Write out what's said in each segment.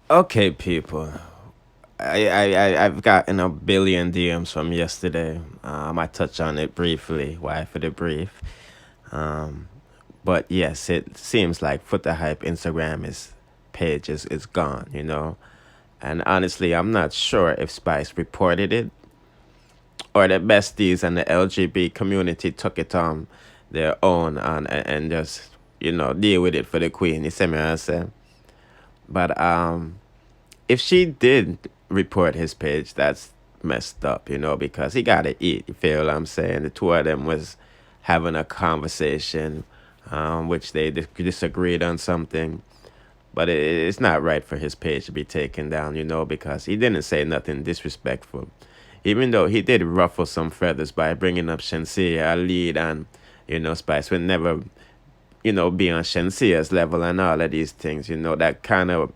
Okay, people. I've gotten a billion DMs from yesterday. I touched on it briefly. Why for the brief? Um, but yes, it seems like Foota Hype Instagram is gone. And honestly, I'm not sure if Spice reported it or the Besties and the LGB community took it on their own and just deal with it for the queen. You see me? I say, but if she did report his page, that's messed up, because he got to eat. You feel what I'm saying? The two of them was having a conversation, which they disagreed on something. But it's not right for his page to be taken down, because he didn't say nothing disrespectful. Even though he did ruffle some feathers by bringing up Shenseea, lead, and, Spice would never, be on Shensea's level and all of these things, that kind of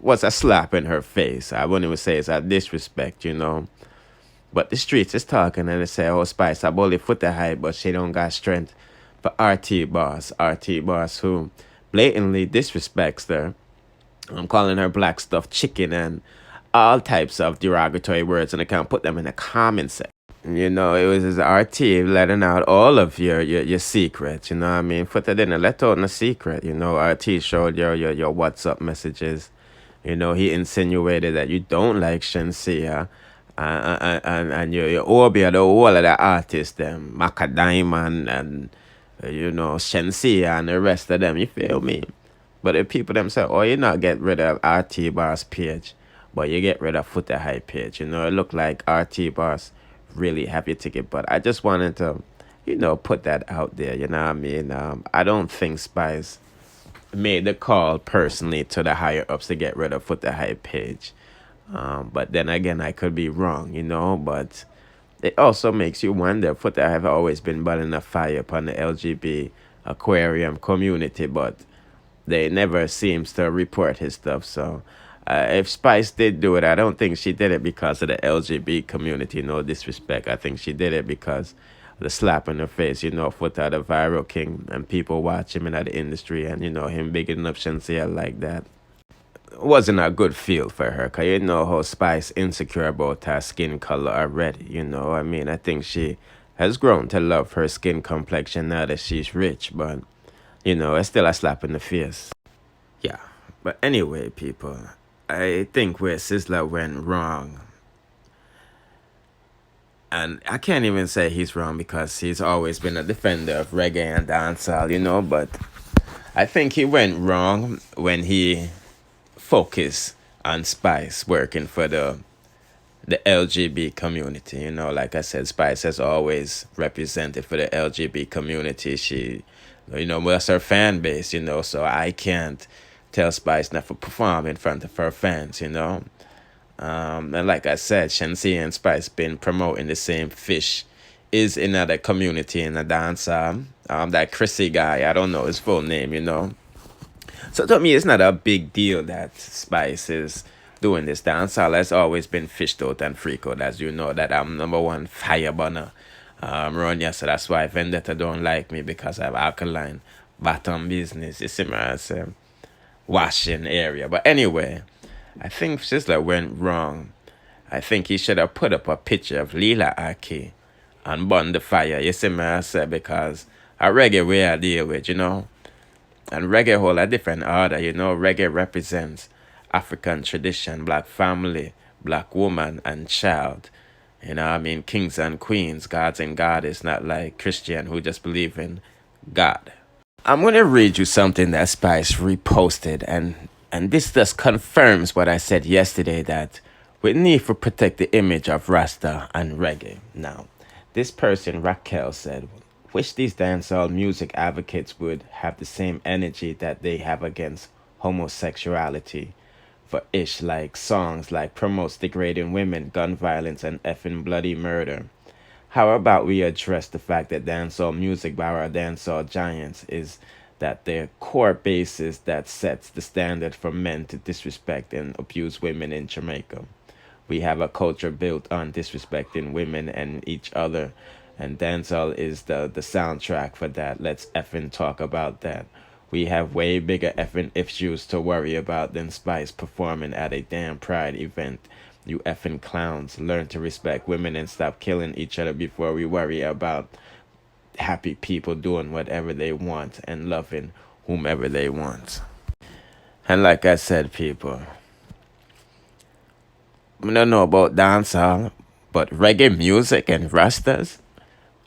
was a slap in her face. I wouldn't even say it's a disrespect, But the streets is talking and they say, oh, Spice, I bully foot the high, but she don't got strength for RT boss who blatantly disrespects her. I'm calling her black stuffed chicken and all types of derogatory words, and I can't put them in the comment section. It was his RT letting out all of your secrets, you know what I mean? Foota didn't let out no secret, RT showed your WhatsApp messages. He insinuated that you don't like Shenseea and you obey the whole of the artists, them, Macadam and Shenseea and the rest of them, you feel me? But the people themselves, oh, you not get rid of RT Bar's page, but you get rid of Foota High page. It looked like RT Bar's really have your ticket, but I just wanted to, put that out there, you know what I mean? I don't think Spice made the call personally to the higher ups to get rid of Foota High page. But then again, I could be wrong, but it also makes you wonder. Foota have always been burning a fire upon the LGB aquarium community, but they never seems to report his stuff. So if Spice did do it, I don't think she did it because of the LGB community. No disrespect. I think she did it because the slap in her face, Foota the viral king, and people watch him in the industry, and him bigging up Shenseea like that wasn't a good feel for her, because you know how Spice insecure about her skin color already. I mean, I think she has grown to love her skin complexion now that she's rich, but it's still a slap in the face. Yeah. But anyway, people, I think where Sizzla went wrong, and I can't even say he's wrong because he's always been a defender of reggae and dancehall, but I think he went wrong when he focused on Spice working for the LGB community. Like I said, Spice has always represented for the LGB community. She, that's her fan base, so I can't tell Spice not to perform in front of her fans. And like I said, Shenseea and Spice been promoting the same fish is in another community in a dance. That Chrissy guy, I don't know his full name. So to me, it's not a big deal that Spice is doing this dancehall. Has always been fished out and freaked out, as you know, that I'm number one fire burner. Run, yes, so that's why Vendetta don't like me, because I have alkaline bottom business. You see me, as washing area. But anyway, I think Sizzla went wrong. I think he should have put up a picture of Lila Ike and burn the fire. You see me, I say, because a reggae way I deal with. And reggae hold a different order, Reggae represents African tradition, black family, black woman and child. I mean, kings and queens, gods and goddess, not like Christian who just believe in God. I'm going to read you something that Spice reposted, and this just confirms what I said yesterday, that we need to protect the image of Rasta and reggae. Now, this person, Raquel, said, wish these dancehall music advocates would have the same energy that they have against homosexuality. For ish, like songs like promotes degrading women, gun violence, and effing bloody murder. How about we address the fact that dancehall music by our dancehall giants is that their core basis that sets the standard for men to disrespect and abuse women in Jamaica. We have a culture built on disrespecting women and each other, and dancehall is the soundtrack for that. Let's effing talk about that. We have way bigger effing issues to worry about than Spice performing at a damn pride event. You effing clowns, learn to respect women and stop killing each other before we worry about happy people doing whatever they want and loving whomever they want. And like I said, people, I don't know about dancehall, but reggae music and rastas,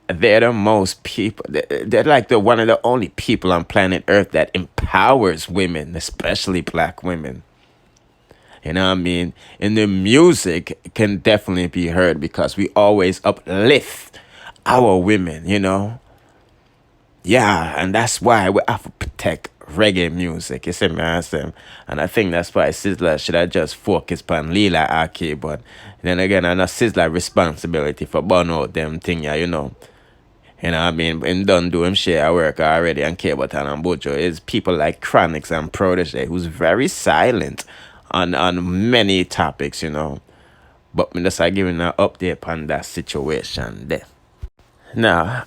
they're the most people. They're like the one of the only people on planet Earth that empowers women, especially black women. You know what I mean? And the music can definitely be heard because we always uplift our women, you know? Yeah, and that's why we have to protect reggae music. You see me, I say? And I think that's why Sizzla should have just focused on Lila Ike, but then again, I know Sizzla responsibility for burn out them thing, yeah, you know. You know what I mean? Him done do him share work already and K-Button and Bojo. It's people like Chronix and Protege who's very silent on many topics, you know. But me just giving an update on that situation there. Now,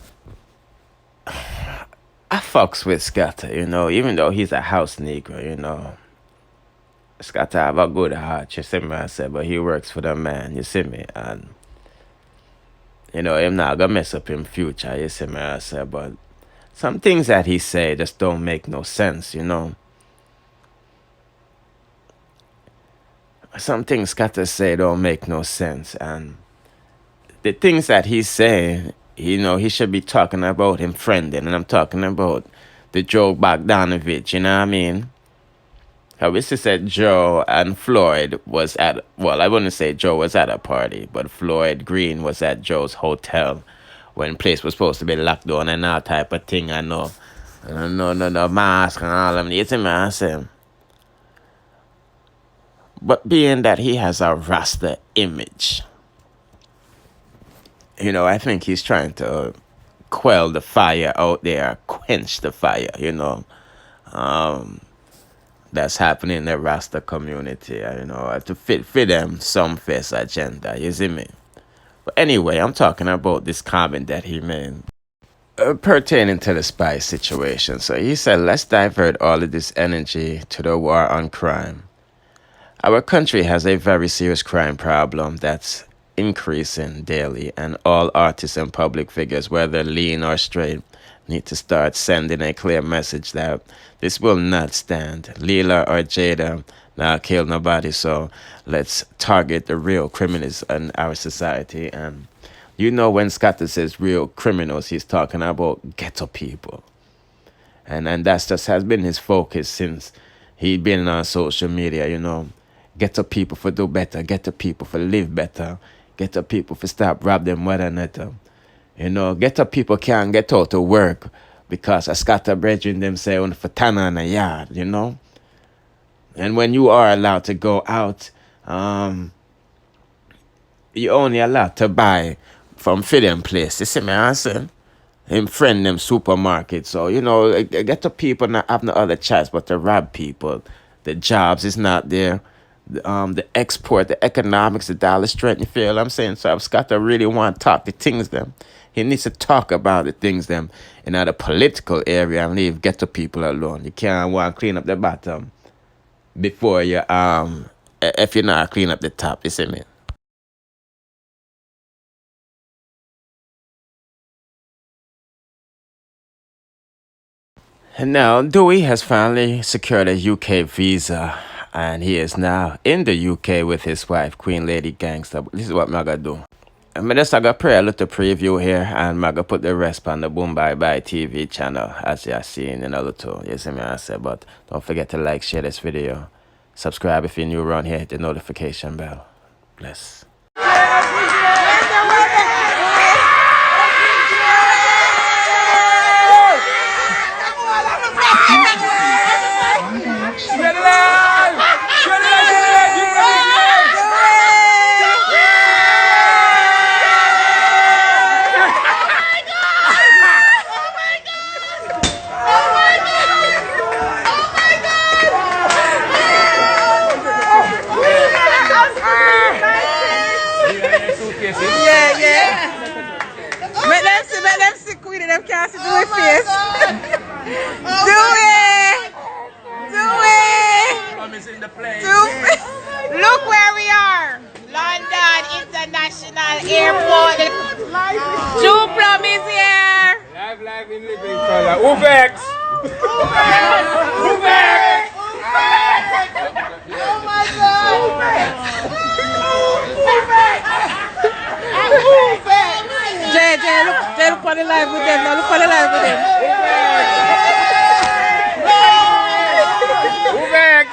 I fucks with Skatta, you know, even though he's a house nigga, you know. Skatta have a good heart, you see me, I say, but he works for the man, you see me, and you know, him not gonna mess up in future, you see me, I say, but some things that he say just don't make no sense, you know. Some things Skatta say don't make no sense, and the things that he say, you know, he should be talking about him friending, and I'm talking about the Joe Bogdanovich, you know what I mean? How we said Joe and Floyd was at, well, I wouldn't say Joe was at a party, but Floyd Green was at Joe's hotel when place was supposed to be locked down and that type of thing. I know. No, mask and all of them. You see me, I say. But being that he has a Rasta image, you know, I think he's trying to quell the fire out there, quench the fire, you know. That's happening in the Rasta community, you know, to fit them some face agenda, you see me? But anyway, I'm talking about this comment that he made pertaining to the Spice situation. So he said, let's divert all of this energy to the war on crime. Our country has a very serious crime problem that's increasing daily, and all artists and public figures, whether lean or straight, need to start sending a clear message that this will not stand. Lila or Jada not kill nobody, so let's target the real criminals in our society. And you know, when Skatta says real criminals, he's talking about ghetto people. And that's just has been his focus since he been on social media, you know. Ghetto people for do better, ghetto people for live better, ghetto people for stop rob them one another. You know, ghetto people can't get out to work because a Skatta brethren them say on for tanner in a yard, you know. And when you are allowed to go out, you only allowed to buy from them place. You see me, I say? Him friend them supermarket. So, you know, ghetto people not have no other choice but to rob people. The jobs is not there. The export, the economics, the dollar strength, you feel what I'm saying? So if Skatta really want to talk the things them, he needs to talk about the things them in the political area and leave ghetto people alone. You can't want to clean up the bottom before you if you're not clean up the top, you see me? And now Dewey has finally secured a UK visa, and he is now in the UK with his wife, Queen Lady Gangster. This is what I'm gonna do. I'm just gonna play a little preview here, and I'm gonna put the rest on the Boom Bye Bye TV channel, as you are seeing in a little. You see me, I say, but don't forget to like, share this video, subscribe if you're new around here, hit the notification bell. Bless. Look where we are. London International Airport. Two Plum is here. Live in living color. Uvex. Uvex. Oh my God. Jay, look for the live with them. Now look for the live with them. Uvex.